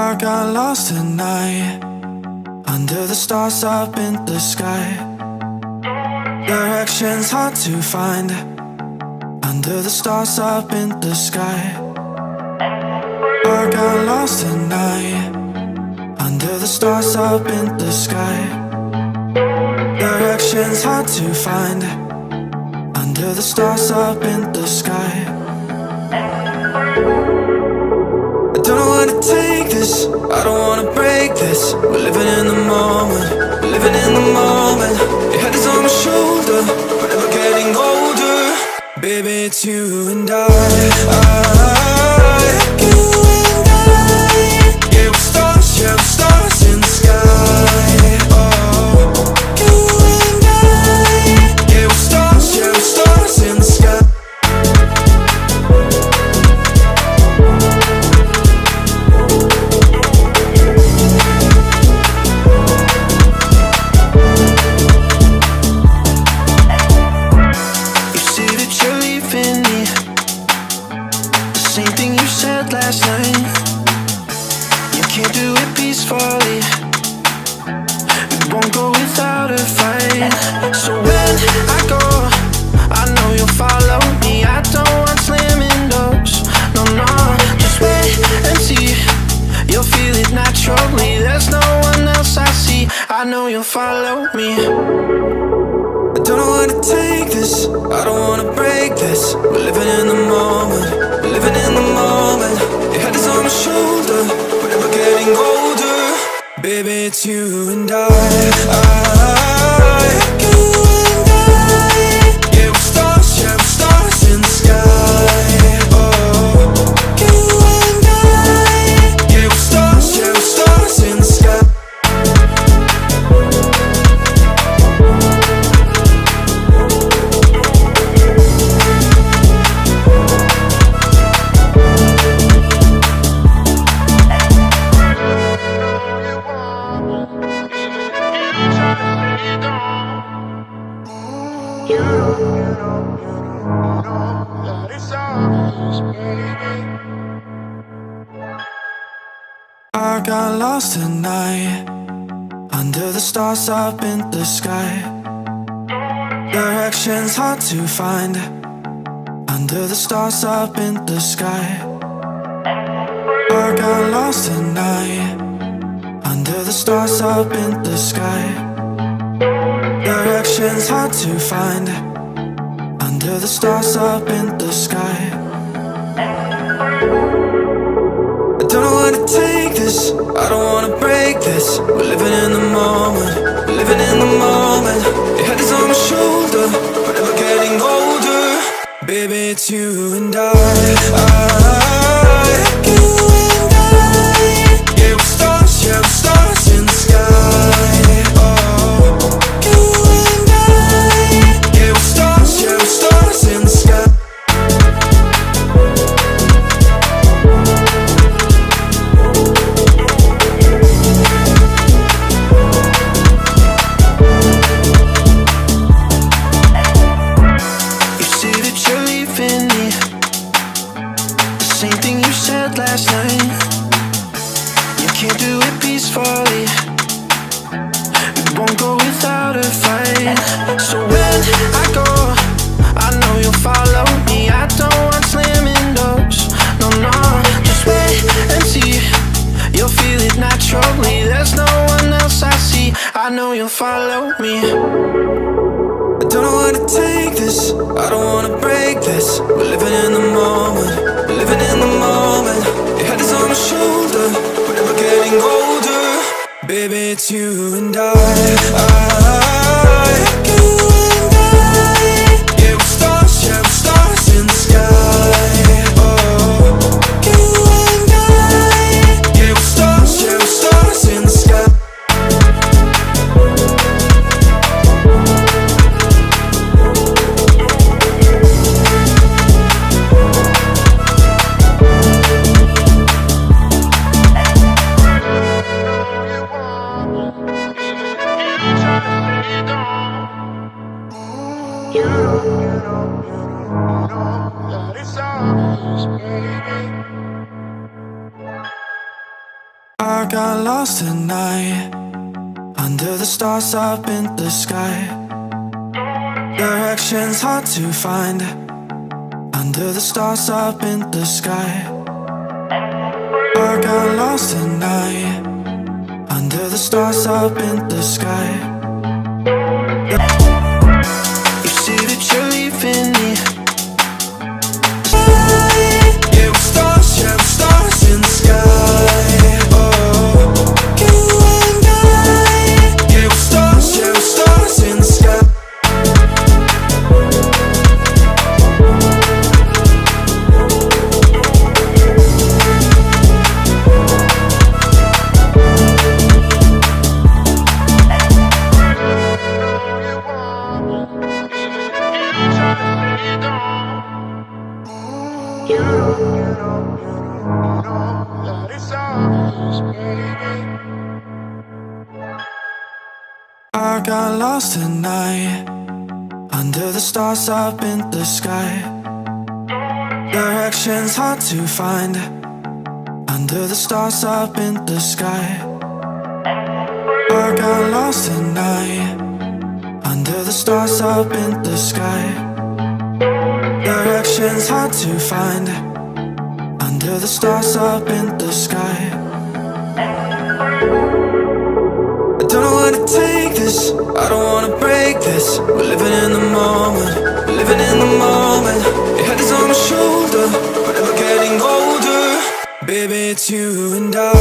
I got lost at night, under the stars up in the sky. Directions hard to find, under the stars up in the sky. I got lost at night, under the stars up in the sky. Directions hard to find, under the stars up in the sky. I don't know where to take this, I don't wanna break this. We're living in the moment, we're living in the moment. Your head is on my shoulder, we're never getting older. Baby, it's you and I. You and I. Yeah, we're stars in the sky. Oh, you and I. Yeah, we're stars in the sky. Last night, you can't do it peacefully. It won't go without a fight. So when I go, I know you'll follow me. I don't want slamming doors. No, no, just wait and see. You'll feel it naturally. There's no one else I see. I know you'll follow me. I don't know where to take this, I don't wanna break this. We're living in the moment, we're living in the moment. Your head is on my shoulder, we're never getting older. Baby, it's you and I. You and I. Yeah, we're stars in the sky. Oh, you and I. Yeah, we're stars in the sky. I got lost at night, under the stars up in the sky. Directions hard to find, under the stars up in the sky. I got lost at night, under the stars up in the sky. Directions hard to find, under the stars up in the sky. I don't know where to take this, I don't wanna break this. We're living in the moment, we're living in the moment. Your head is on my shoulder, we're never getting older. Baby, it's you and I. You and I. Yeah, we're stars in the sky. Oh, you and I. Yeah, we're stars in the sky. Last night, you can't do it peacefully. It won't go without a fight. So when I go, I know you'll follow me. I don't want slamming doors. No, no, just wait and see. You'll feel it naturally. There's no one else I see. I know you'll follow me. I don't know where to take this, I don't wanna break this. We're living in the moment, we're living in the moment. Your head is on my shoulder, we're never getting older. Baby, it's you and I. You and I. Yeah, we're stars in the sky. Oh, you and I. Yeah, we're stars in the sky. Trying to I got lost tonight under the stars up in the sky. Directions hard to find under the stars up in the sky. I got lost tonight under the stars up in the sky. You see that you're leaving me. Yeah, we're stars in the sky. Oh, you and I. Yeah, we're stars in the sky. I got lost tonight under the stars up in the sky. Directions hard to find under the stars up in the sky. I got lost tonight under the stars up in the sky. Directions hard to find under the stars up in the sky. I don't know where to take this, I don't wanna break this. We're living in the moment, we're living in the moment. Your head is on my shoulder, but never getting older. Baby, it's you and I